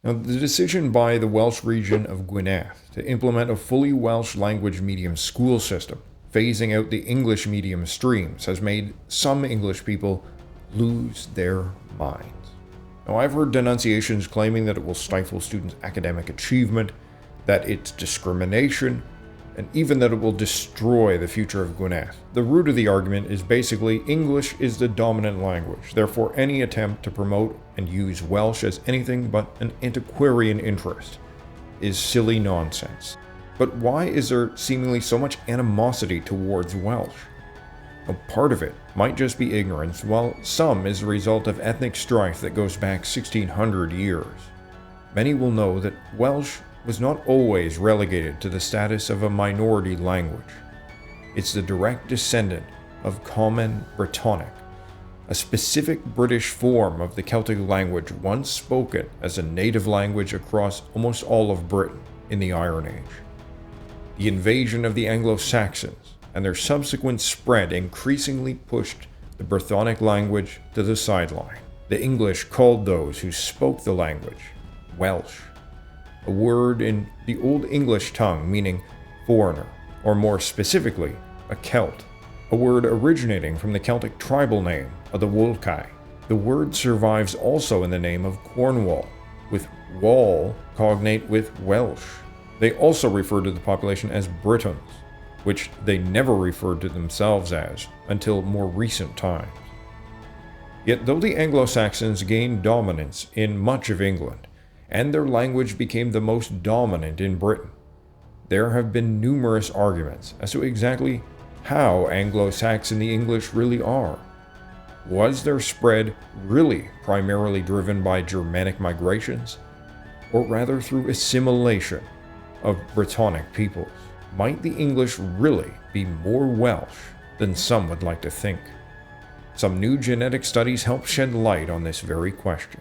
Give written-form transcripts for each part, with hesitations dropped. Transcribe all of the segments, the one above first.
Now, the decision by the Welsh region of Gwynedd to implement a fully Welsh language medium school system, phasing out the English medium streams, has made some English people lose their minds. Now, I've heard denunciations claiming that it will stifle students' academic achievement, that it's discrimination, and even that it will destroy the future of Gwynedd. The root of the argument is basically English is the dominant language, therefore any attempt to promote and use Welsh as anything but an antiquarian interest is silly nonsense. But why is there seemingly so much animosity towards Welsh? Well, part of it might just be ignorance, while some is the result of ethnic strife that goes back 1600 years. Many will know that Welsh was not always relegated to the status of a minority language. It's the direct descendant of Common Brythonic, a specific British form of the Celtic language once spoken as a native language across almost all of Britain in the Iron Age. The invasion of the Anglo-Saxons and their subsequent spread increasingly pushed the Brythonic language to the sideline. The English called those who spoke the language Welsh, a word in the Old English tongue meaning foreigner, or more specifically, a Celt, a word originating from the Celtic tribal name of the Wulkai. The word survives also in the name of Cornwall, with Wall cognate with Welsh. They also refer to the population as Britons, which they never referred to themselves as until more recent times. Yet though the Anglo-Saxons gained dominance in much of England, and their language became the most dominant in Britain, there have been numerous arguments as to exactly how Anglo-Saxon the English really are. Was their spread really primarily driven by Germanic migrations, or rather through assimilation of Brythonic peoples? Might the English really be more Welsh than some would like to think? Some new genetic studies help shed light on this very question.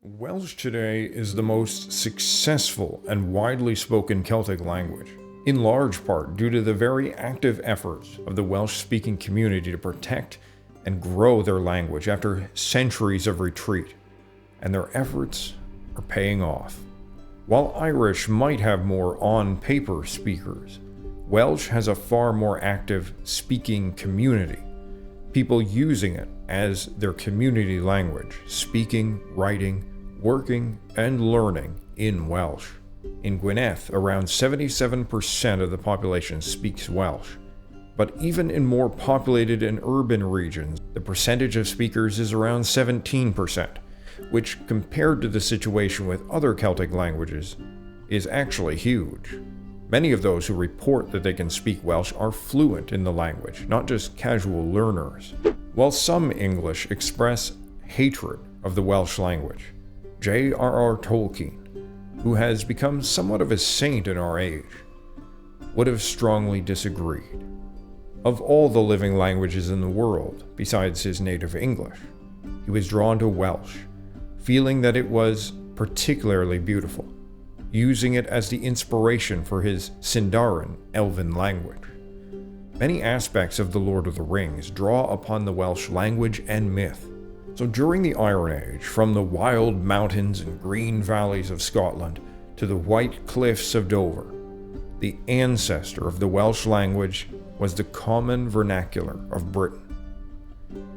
Welsh today is the most successful and widely spoken Celtic language, in large part due to the very active efforts of the Welsh-speaking community to protect and grow their language after centuries of retreat, and their efforts are paying off. While Irish might have more on-paper speakers, Welsh has a far more active speaking community, people using it as their community language, speaking, writing, working, and learning in Welsh. In Gwynedd, around 77% of the population speaks Welsh, but even in more populated and urban regions, the percentage of speakers is around 17%, which, compared to the situation with other Celtic languages, is actually huge. Many of those who report that they can speak Welsh are fluent in the language, not just casual learners. While some English express hatred of the Welsh language, JRR Tolkien, who has become somewhat of a saint in our age, would have strongly disagreed. Of all the living languages in the world, besides his native English, he was drawn to Welsh, feeling that it was particularly beautiful, using it as the inspiration for his Sindarin elven language. Many aspects of The Lord of the Rings draw upon the Welsh language and myth. So during the Iron Age, from the wild mountains and green valleys of Scotland to the white cliffs of Dover, the ancestor of the Welsh language was the common vernacular of Britain.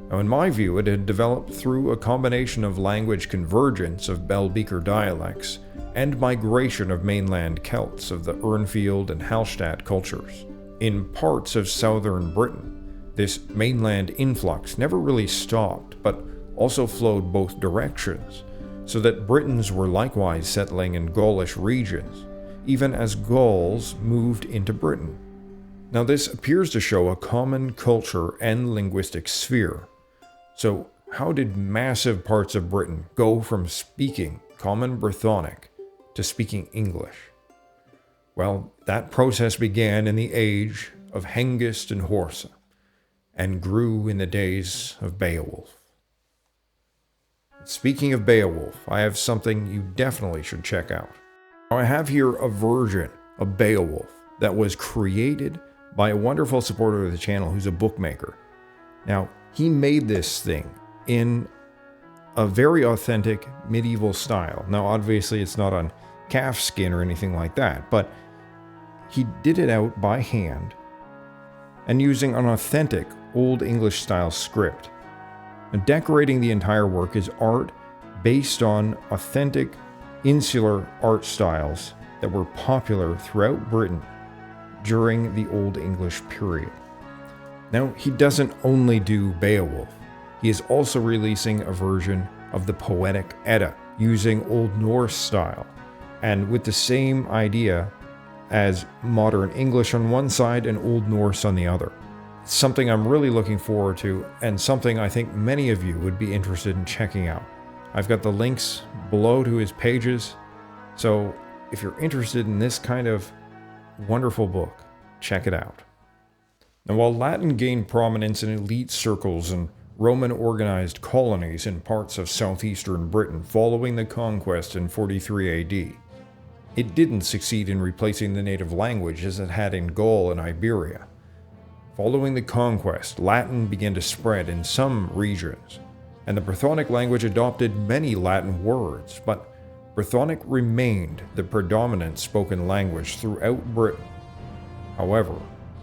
Now, in my view, it had developed through a combination of language convergence of Bell Beaker dialects and migration of mainland Celts of the Urnfield and Hallstatt cultures. In parts of southern Britain, this mainland influx never really stopped, but also flowed both directions, so that Britons were likewise settling in Gaulish regions, even as Gauls moved into Britain. Now, this appears to show a common culture and linguistic sphere. So, how did massive parts of Britain go from speaking Common Brythonic to speaking English? Well, that process began in the age of Hengist and Horsa. and grew in the days of Beowulf. Speaking of Beowulf, I have something you definitely should check out. Now, I have here a version of Beowulf that was created by a wonderful supporter of the channel who's a bookmaker. Now, he made this thing in a very authentic medieval style. Now, obviously, it's not on calf skin or anything like that, but he did it out by hand and using an authentic Old English style script. And decorating the entire work is art based on authentic insular art styles that were popular throughout Britain during the Old English period. Now, he doesn't only do Beowulf, he is also releasing a version of the Poetic Edda using Old Norse style and with the same idea as modern English on one side and Old Norse on the other. It's something I'm really looking forward to and something I think many of you would be interested in checking out. I've got the links below to his pages, so if you're interested in this kind of wonderful book, check it out. Now, while Latin gained prominence in elite circles and Roman organized colonies in parts of southeastern Britain following the conquest in 43 AD, it didn't succeed in replacing the native language as it had in Gaul and Iberia. Following the conquest, Latin began to spread in some regions, and the Brythonic language adopted many Latin words, but Brythonic remained the predominant spoken language throughout Britain. However,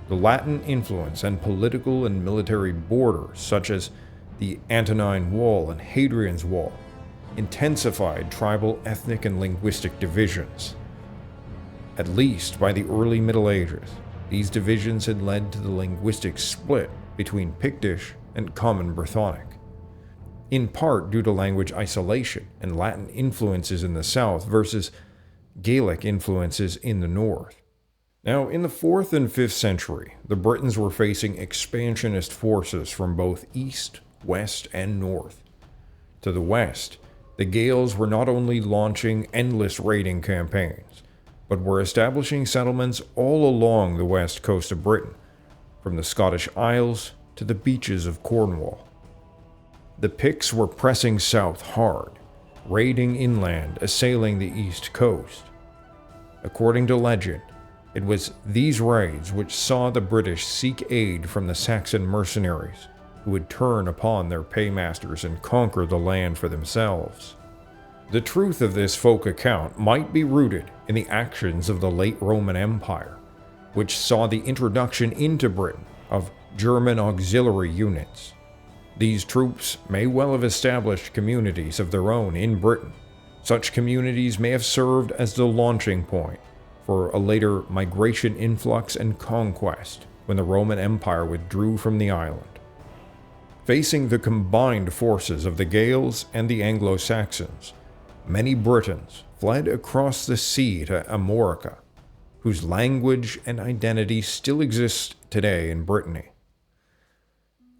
the Latin influence and political and military borders, such as the Antonine Wall and Hadrian's Wall, intensified tribal, ethnic, and linguistic divisions. At least by the early Middle Ages, these divisions had led to the linguistic split between Pictish and Common Brythonic, in part due to language isolation and Latin influences in the south versus Gaelic influences in the north. Now, in the 4th and 5th century, the Britons were facing expansionist forces from both east, west, and north. To the west, the Gaels were not only launching endless raiding campaigns, but were establishing settlements all along the west coast of Britain, from the Scottish Isles to the beaches of Cornwall. The Picts were pressing south hard, raiding inland, assailing the east coast. According to legend, it was these raids which saw the British seek aid from the Saxon mercenaries, who would turn upon their paymasters and conquer the land for themselves. The truth of this folk account might be rooted in the actions of the late Roman Empire, which saw the introduction into Britain of German auxiliary units. These troops may well have established communities of their own in Britain. Such communities may have served as the launching point for a later migration influx and conquest when the Roman Empire withdrew from the island. Facing the combined forces of the Gaels and the Anglo-Saxons, many Britons fled across the sea to Amorica, whose language and identity still exist today in Brittany.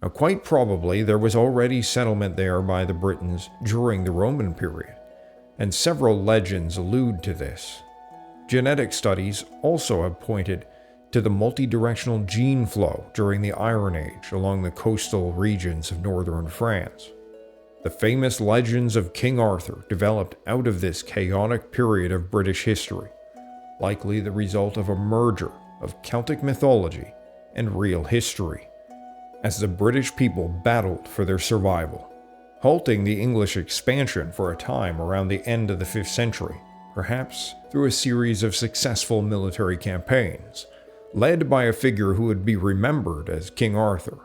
Now, quite probably there was already settlement there by the Britons during the Roman period, and several legends allude to this. Genetic studies also have pointed to the multi-directional gene flow during the Iron Age along the coastal regions of northern France. The famous legends of King Arthur developed out of this chaotic period of British history, likely the result of a merger of Celtic mythology and real history, as the British people battled for their survival, halting the English expansion for a time around the end of the 5th century, perhaps through a series of successful military campaigns, led by a figure who would be remembered as King Arthur.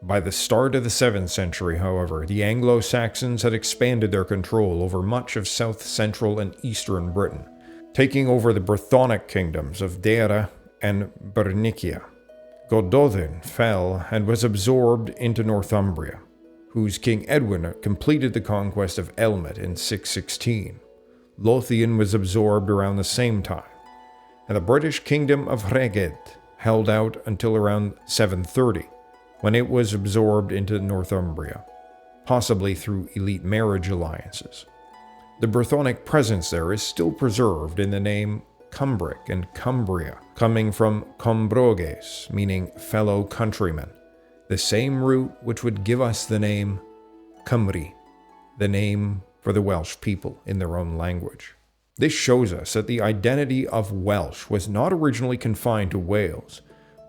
By the start of the 7th century, however, the Anglo-Saxons had expanded their control over much of south-central and eastern Britain, taking over the Brythonic kingdoms of Deira and Bernicia. Gododin fell and was absorbed into Northumbria, whose King Edwin completed the conquest of Elmet in 616. Lothian was absorbed around the same time, and the British kingdom of Rheged held out until around 730, when it was absorbed into Northumbria, possibly through elite marriage alliances. The Brythonic presence there is still preserved in the name Cumbric and Cumbria, coming from Combroges, meaning fellow countrymen, the same root which would give us the name camry, the name for the Welsh people in their own language. This shows us that the identity of Welsh was not originally confined to Wales,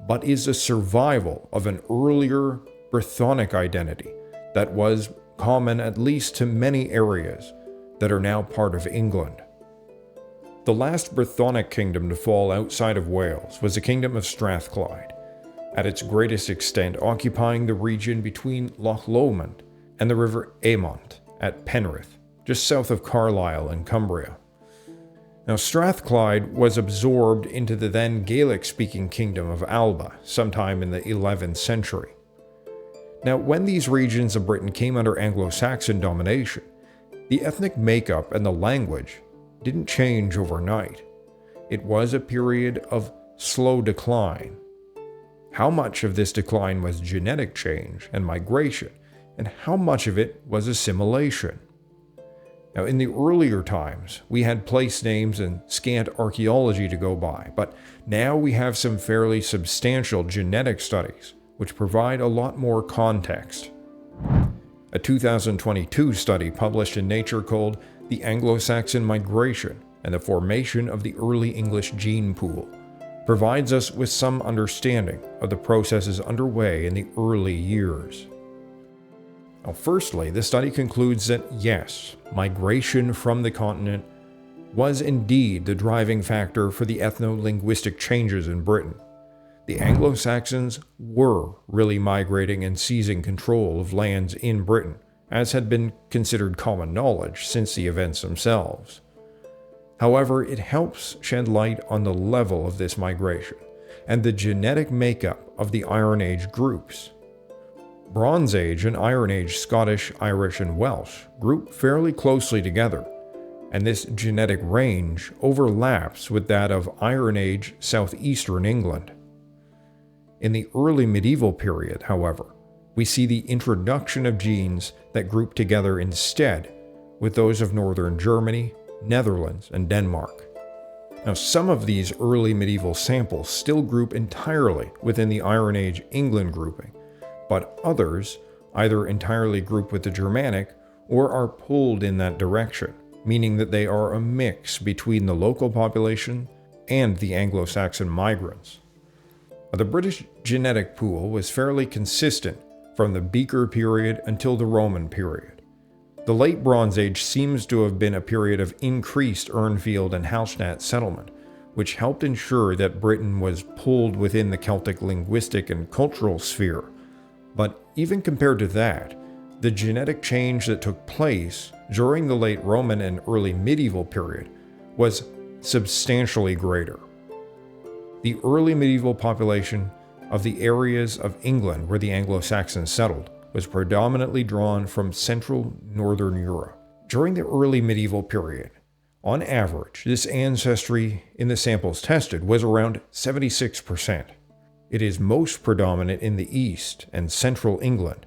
but is a survival of an earlier Brythonic identity that was common at least to many areas that are now part of England. The last Brythonic kingdom to fall outside of Wales was the kingdom of Strathclyde, at its greatest extent occupying the region between Loch Lomond and the River Amont at Penrith, just south of Carlisle in Cumbria. Now, Strathclyde was absorbed into the then Gaelic-speaking kingdom of Alba sometime in the 11th century. Now, when these regions of Britain came under Anglo-Saxon domination, the ethnic makeup and the language didn't change overnight. It was a period of slow decline. How much of this decline was genetic change and migration, and how much of it was assimilation? Now, in the earlier times, we had place names and scant archaeology to go by, but now we have some fairly substantial genetic studies which provide a lot more context. A 2022 study published in Nature called The Anglo-Saxon Migration and the Formation of the Early English Gene Pool provides us with some understanding of the processes underway in the early years. Now, firstly, the study concludes that yes, migration from the continent was indeed the driving factor for the ethno-linguistic changes in Britain. The Anglo-Saxons were really migrating and seizing control of lands in Britain, as had been considered common knowledge since the events themselves. However, it helps shed light on the level of this migration and the genetic makeup of the Iron Age groups. Bronze Age and Iron Age Scottish, Irish, and Welsh group fairly closely together, and this genetic range overlaps with that of Iron Age southeastern England. In the early medieval period, however, we see the introduction of genes that group together instead with those of northern Germany, Netherlands, and Denmark. Now, some of these early medieval samples still group entirely within the Iron Age England grouping, but others either entirely group with the Germanic or are pulled in that direction, meaning that they are a mix between the local population and the Anglo-Saxon migrants. The British genetic pool was fairly consistent from the Beaker period until the Roman period. The Late Bronze Age seems to have been a period of increased Urnfield and Hallstatt settlement, which helped ensure that Britain was pulled within the Celtic linguistic and cultural sphere. But even compared to that, the genetic change that took place during the late Roman and early medieval period was substantially greater. The early medieval population of the areas of England where the Anglo-Saxons settled was predominantly drawn from central northern Europe. During the early medieval period, on average, this ancestry in the samples tested was around 76%. It is most predominant in the east and central England.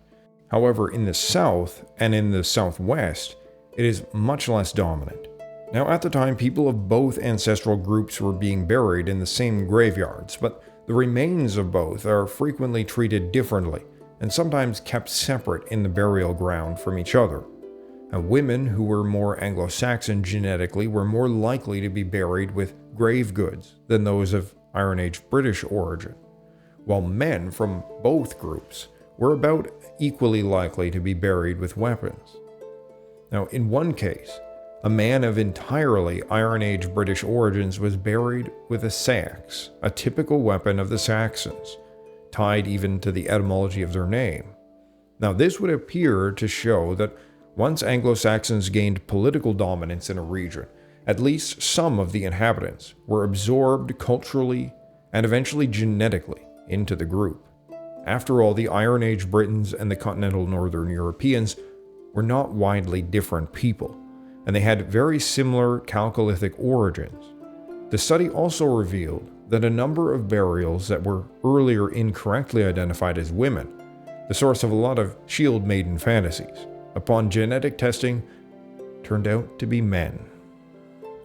However, in the south and in the southwest, it is much less dominant. Now, at the time, people of both ancestral groups were being buried in the same graveyards, but the remains of both are frequently treated differently and sometimes kept separate in the burial ground from each other. Now, women who were more Anglo-Saxon genetically were more likely to be buried with grave goods than those of Iron Age British origin, while men from both groups were about equally likely to be buried with weapons. Now, in one case, a man of entirely Iron Age British origins was buried with a sax, a typical weapon of the Saxons, tied even to the etymology of their name. Now, this would appear to show that once Anglo-Saxons gained political dominance in a region, at least some of the inhabitants were absorbed culturally and eventually genetically into the group. After all, the Iron Age Britons and the continental northern Europeans were not widely different people, and they had very similar Chalcolithic origins. The study also revealed that a number of burials that were earlier incorrectly identified as women, the source of a lot of shield maiden fantasies, upon genetic testing, turned out to be men.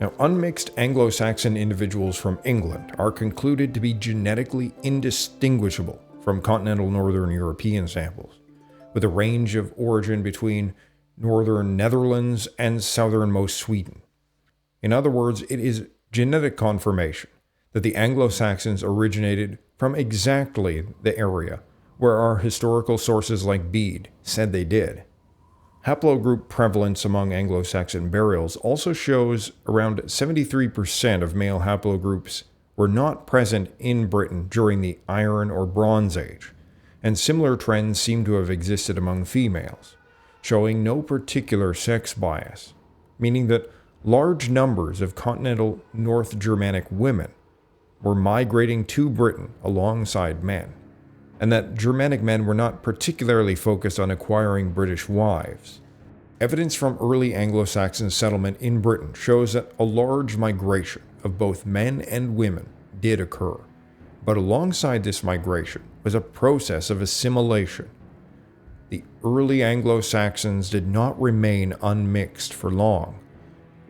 Now, unmixed Anglo-Saxon individuals from England are concluded to be genetically indistinguishable from from continental northern European samples, with a range of origin between northern Netherlands and southernmost Sweden. In other words, it is genetic confirmation that the Anglo-Saxons originated from exactly the area where our historical sources like Bede said they did. Haplogroup prevalence among Anglo-Saxon burials also shows around 73% of male haplogroups were not present in Britain during the Iron or Bronze Age, and similar trends seem to have existed among females, showing no particular sex bias, meaning that large numbers of continental North Germanic women were migrating to Britain alongside men, and that Germanic men were not particularly focused on acquiring British wives. Evidence from early Anglo-Saxon settlement in Britain shows that a large migration of both men and women did occur, but alongside this migration was a process of assimilation. The early Anglo-Saxons did not remain unmixed for long.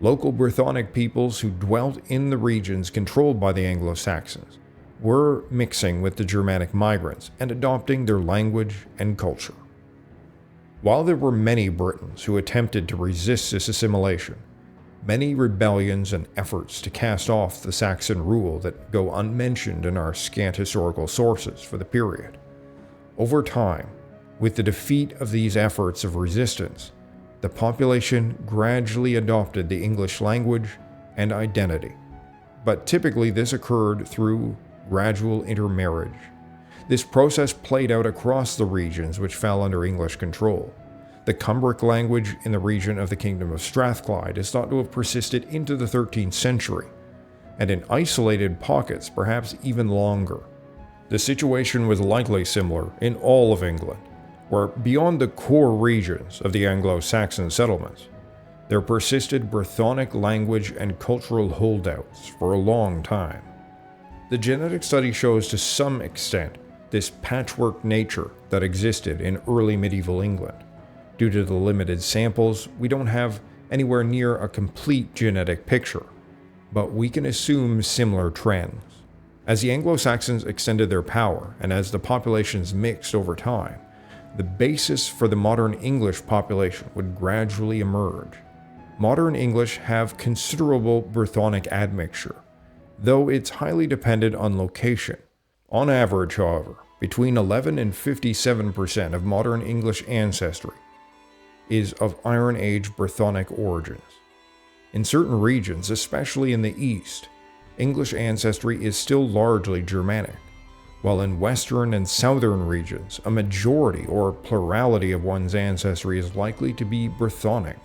Local Brythonic peoples who dwelt in the regions controlled by the Anglo-Saxons were mixing with the Germanic migrants and adopting their language and culture. While there were many Britons who attempted to resist this assimilation, many rebellions and efforts to cast off the Saxon rule that go unmentioned in our scant historical sources for the period. Over time, with the defeat of these efforts of resistance, the population gradually adopted the English language and identity, but typically this occurred through gradual intermarriage. This process played out across the regions which fell under English control. The Cumbric language in the region of the Kingdom of Strathclyde is thought to have persisted into the 13th century, and in isolated pockets perhaps even longer. The situation was likely similar in all of England, where beyond the core regions of the Anglo-Saxon settlements, there persisted Brythonic language and cultural holdouts for a long time. The genetic study shows to some extent this patchwork nature that existed in early medieval England. Due to the limited samples, we don't have anywhere near a complete genetic picture, but we can assume similar trends. As the Anglo-Saxons extended their power and as the populations mixed over time, the basis for the modern English population would gradually emerge. Modern English have considerable Brythonic admixture, though it's highly dependent on location. On average, however, between 11 and 57% of modern English ancestry is of Iron Age Brythonic origins. In certain regions, especially in the East, English ancestry is still largely Germanic, while in Western and Southern regions, a majority or plurality of one's ancestry is likely to be Brythonic.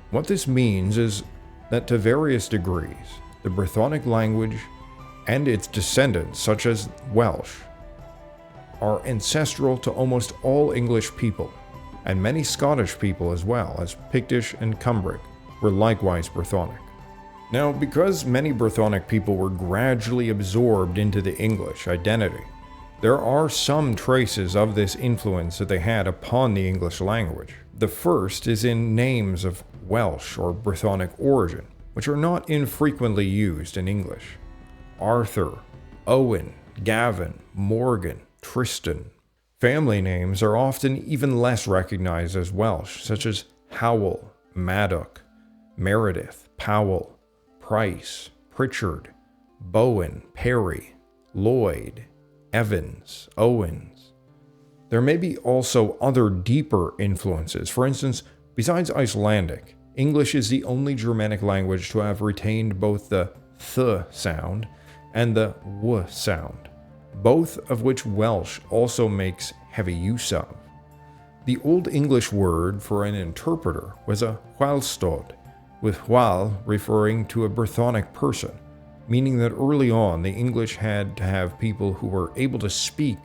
What this means is that to various degrees, the Brythonic language and its descendants, such as Welsh, are ancestral to almost all English people, and many Scottish people as well, as Pictish and Cumbric were likewise Brythonic. Now, because many Brythonic people were gradually absorbed into the English identity, there are some traces of this influence that they had upon the English language. The first is in names of Welsh or Brythonic origin, which are not infrequently used in English. Arthur, Owen, Gavin, Morgan, Tristan. Family names are often even less recognized as Welsh, such as Howell, Maddock, Meredith, Powell, Price, Pritchard, Bowen, Perry, Lloyd, Evans, Owens. There may be also other deeper influences. For instance, besides Icelandic, English is the only Germanic language to have retained both the th sound and the w sound, both of which Welsh also makes heavy use of. The Old English word for an interpreter was a whalstod, with whal referring to a Brythonic person, meaning that early on the English had to have people who were able to speak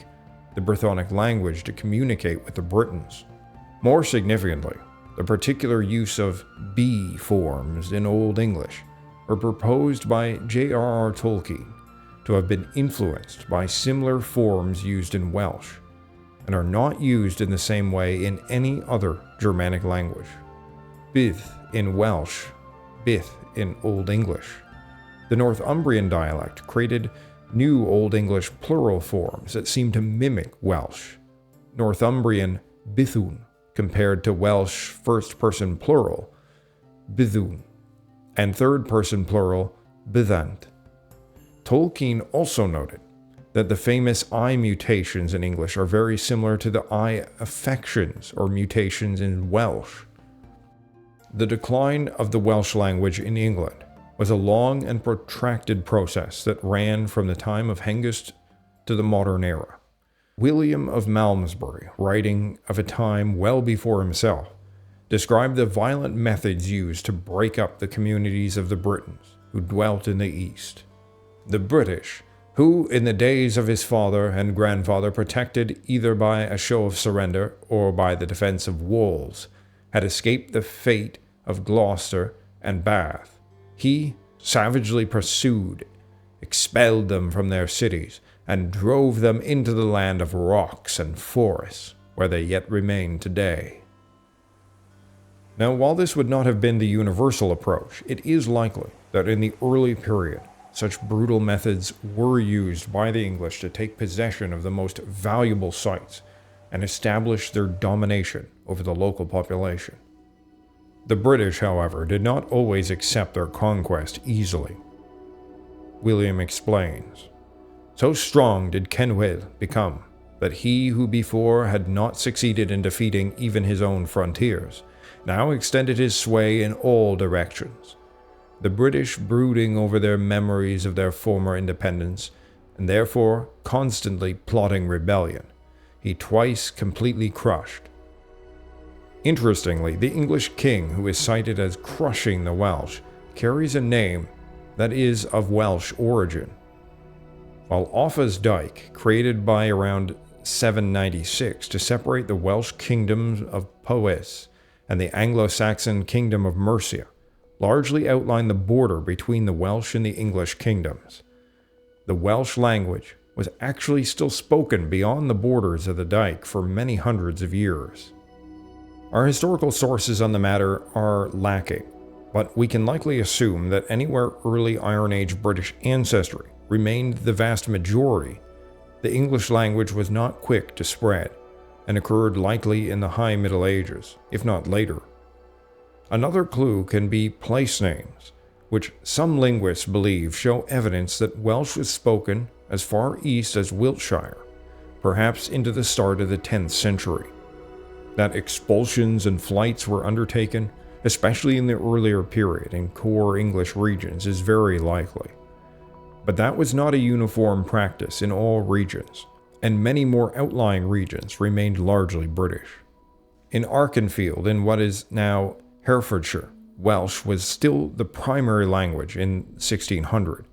the Brythonic language to communicate with the Britons. More significantly, the particular use of be forms in Old English were proposed by JRR Tolkien to have been influenced by similar forms used in Welsh, and are not used in the same way in any other Germanic language. Byth in Welsh, byth in Old English. The Northumbrian dialect created new Old English plural forms that seem to mimic Welsh. Northumbrian Bithun compared to Welsh first-person plural, Byddwn, and third-person plural, Byddant. Tolkien also noted that the famous I mutations in English are very similar to the I affections or mutations in Welsh. The decline of the Welsh language in England was a long and protracted process that ran from the time of Hengist to the modern era. William of Malmesbury, writing of a time well before himself, described the violent methods used to break up the communities of the Britons who dwelt in the East. The British, who in the days of his father and grandfather protected either by a show of surrender or by the defense of walls, had escaped the fate of Gloucester and Bath. He savagely pursued, expelled them from their cities, and drove them into the land of rocks and forests, where they yet remain today. Now, while this would not have been the universal approach, it is likely that in the early period, such brutal methods were used by the English to take possession of the most valuable sites and establish their domination over the local population. The British, however, did not always accept their conquest easily. William explains, "So strong did Kenwil become, that he who before had not succeeded in defeating even his own frontiers, now extended his sway in all directions. The British brooding over their memories of their former independence, and therefore constantly plotting rebellion, he twice completely crushed." Interestingly, the English king who is cited as crushing the Welsh carries a name that is of Welsh origin. While Offa's Dyke, created by around 796 to separate the Welsh kingdoms of Powys and the Anglo-Saxon kingdom of Mercia, largely outlined the border between the Welsh and the English kingdoms. The Welsh language was actually still spoken beyond the borders of the Dyke for many hundreds of years. Our historical sources on the matter are lacking, but we can likely assume that anywhere early Iron Age British ancestry remained the vast majority, the English language was not quick to spread, and occurred likely in the High Middle Ages, if not later. Another clue can be place names, which some linguists believe show evidence that Welsh was spoken as far east as Wiltshire, perhaps into the start of the 10th century. That expulsions and flights were undertaken, especially in the earlier period in core English regions, is very likely. But that was not a uniform practice in all regions, and many more outlying regions remained largely British. In Arkenfield, in what is now Herefordshire, Welsh was still the primary language in 1600,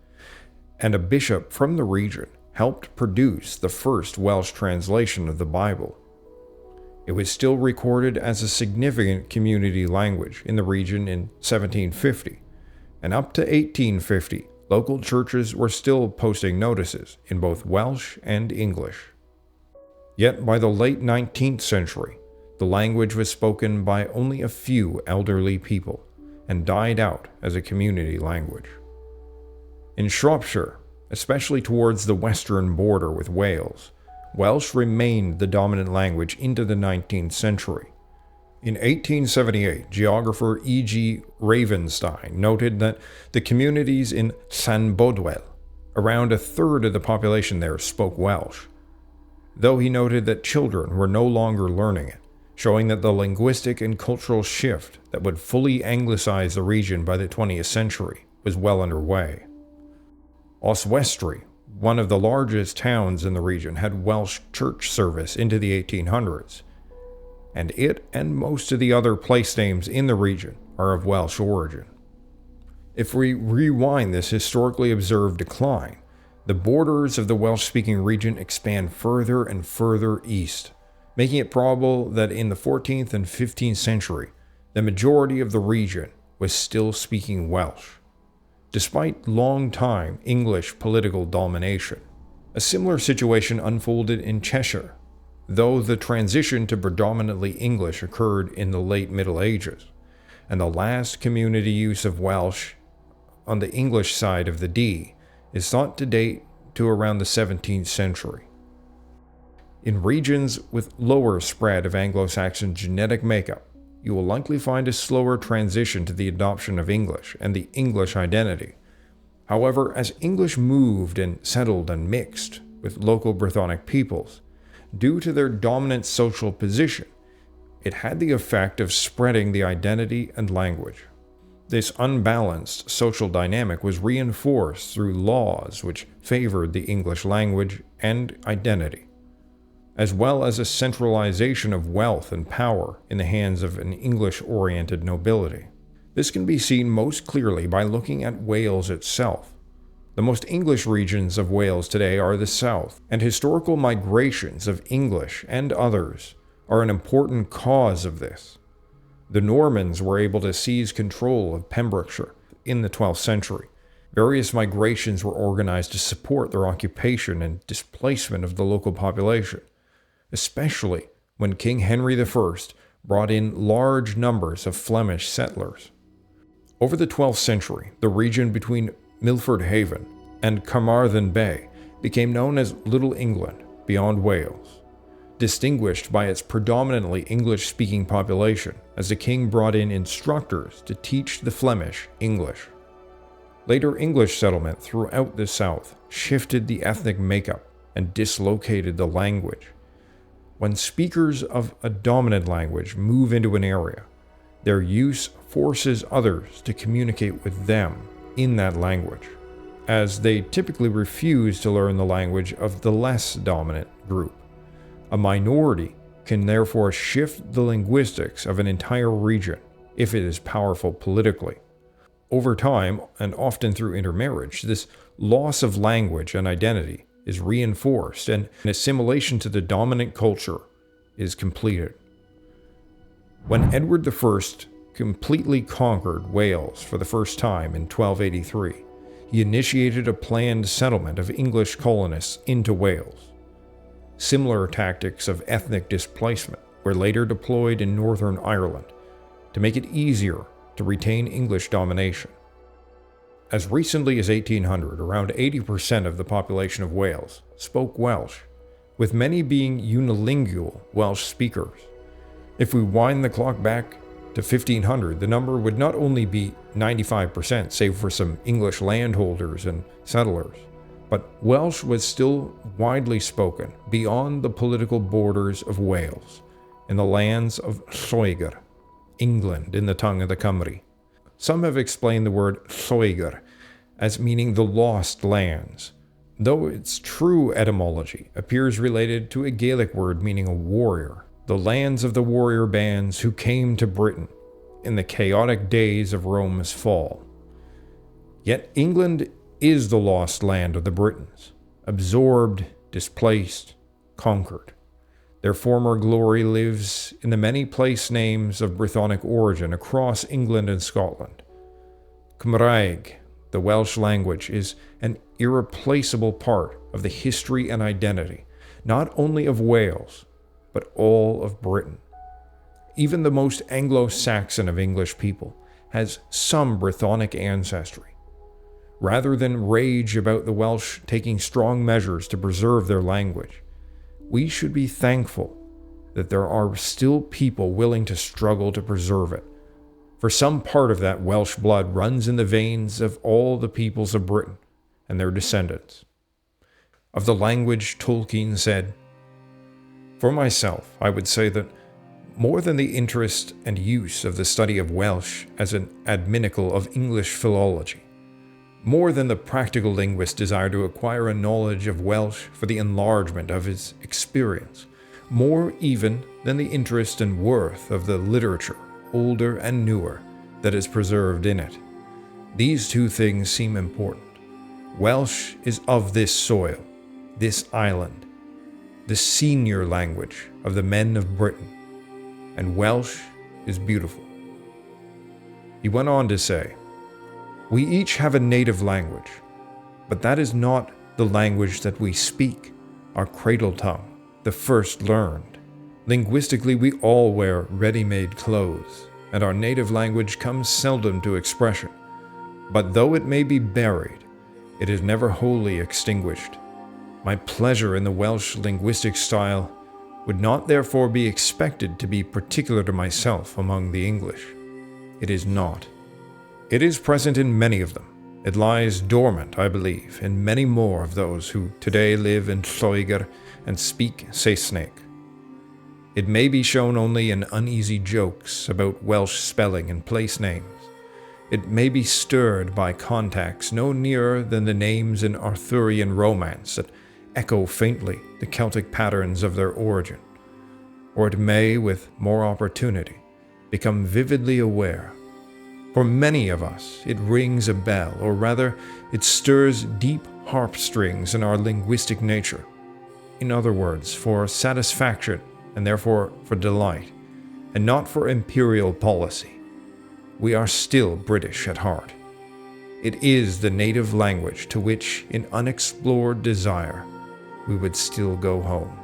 and a bishop from the region helped produce the first Welsh translation of the Bible. It was still recorded as a significant community language in the region in 1750, and up to 1850, local churches were still posting notices in both Welsh and English. Yet by the late 19th century, the language was spoken by only a few elderly people and died out as a community language. In Shropshire, especially towards the western border with Wales, Welsh remained the dominant language into the 19th century. In 1878, geographer E.G. Ravenstein noted that the communities in Llanbodwell, around a third of the population there, spoke Welsh, though he noted that children were no longer learning it, showing that the linguistic and cultural shift that would fully anglicize the region by the 20th century was well underway. Oswestry, one of the largest towns in the region, had Welsh church service into the 1800s, and it and most of the other place names in the region are of Welsh origin. If we rewind this historically observed decline, the borders of the Welsh-speaking region expand further and further east, making it probable that in the 14th and 15th century, the majority of the region was still speaking Welsh, despite long-time English political domination. A similar situation unfolded in Cheshire, though the transition to predominantly English occurred in the late Middle Ages, and the last community use of Welsh on the English side of the Dee is thought to date to around the 17th century. In regions with lower spread of Anglo-Saxon genetic makeup, you will likely find a slower transition to the adoption of English and the English identity. However, as English moved and settled and mixed with local Brythonic peoples, due to their dominant social position, it had the effect of spreading the identity and language. This unbalanced social dynamic was reinforced through laws which favored the English language and identity, as well as a centralization of wealth and power in the hands of an English-oriented nobility. This can be seen most clearly by looking at Wales itself. The most English regions of Wales today are the south, and historical migrations of English and others are an important cause of this. The Normans were able to seize control of Pembrokeshire in the 12th century. Various migrations were organized to support their occupation and displacement of the local population, especially when King Henry I brought in large numbers of Flemish settlers. Over the 12th century, the region between Milford Haven and Carmarthen Bay became known as Little England beyond Wales, distinguished by its predominantly English-speaking population as the king brought in instructors to teach the Flemish English. Later English settlement throughout the south shifted the ethnic makeup and dislocated the language. When speakers of a dominant language move into an area, their use forces others to communicate with them in that language, as they typically refuse to learn the language of the less dominant group. A minority can therefore shift the linguistics of an entire region if it is powerful politically. Over time, and often through intermarriage, this loss of language and identity is reinforced and assimilation to the dominant culture is completed. When Edward I completely conquered Wales for the first time in 1283, he initiated a planned settlement of English colonists into Wales. Similar tactics of ethnic displacement were later deployed in Northern Ireland to make it easier to retain English domination. As recently as 1800, around 80% of the population of Wales spoke Welsh, with many being unilingual Welsh speakers. If we wind the clock back to 1500, the number would not only be 95%, save for some English landholders and settlers, but Welsh was still widely spoken beyond the political borders of Wales, in the lands of Lloegr, England in the tongue of the Camry. Some have explained the word Lloegr as meaning the lost lands, though its true etymology appears related to a Gaelic word meaning a warrior, the lands of the warrior bands who came to Britain in the chaotic days of Rome's fall. Yet England is the lost land of the Britons, absorbed, displaced, conquered. Their former glory lives in the many place names of Brythonic origin across England and Scotland. Cymraeg, the Welsh language, is an irreplaceable part of the history and identity, not only of Wales, but all of Britain. Even the most Anglo-Saxon of English people has some Brythonic ancestry. Rather than rage about the Welsh taking strong measures to preserve their language, we should be thankful that there are still people willing to struggle to preserve it, for some part of that Welsh blood runs in the veins of all the peoples of Britain and their descendants. Of the language, Tolkien said, "For myself, I would say that more than the interest and use of the study of Welsh as an adminicle of English philology, more than the practical linguist's desire to acquire a knowledge of Welsh for the enlargement of his experience, more even than the interest and worth of the literature, older and newer, that is preserved in it. These two things seem important. Welsh is of this soil, this island, the senior language of the men of Britain, and Welsh is beautiful." He went on to say, "We each have a native language, but that is not the language that we speak, our cradle tongue, the first learned. Linguistically, we all wear ready-made clothes, and our native language comes seldom to expression. But though it may be buried, it is never wholly extinguished. My pleasure in the Welsh linguistic style would not therefore be expected to be particular to myself among the English. It is not. It is present in many of them. It lies dormant, I believe, in many more of those who today live in Lloegr and speak Saesneg. It may be shown only in uneasy jokes about Welsh spelling and place names. It may be stirred by contacts no nearer than the names in Arthurian romance that echo faintly the Celtic patterns of their origin. Or it may, with more opportunity, become vividly aware. For many of us, it rings a bell, or rather, it stirs deep harp strings in our linguistic nature. In other words, for satisfaction, and therefore for delight, and not for imperial policy. We are still British at heart. It is the native language to which, in unexplored desire, we would still go home.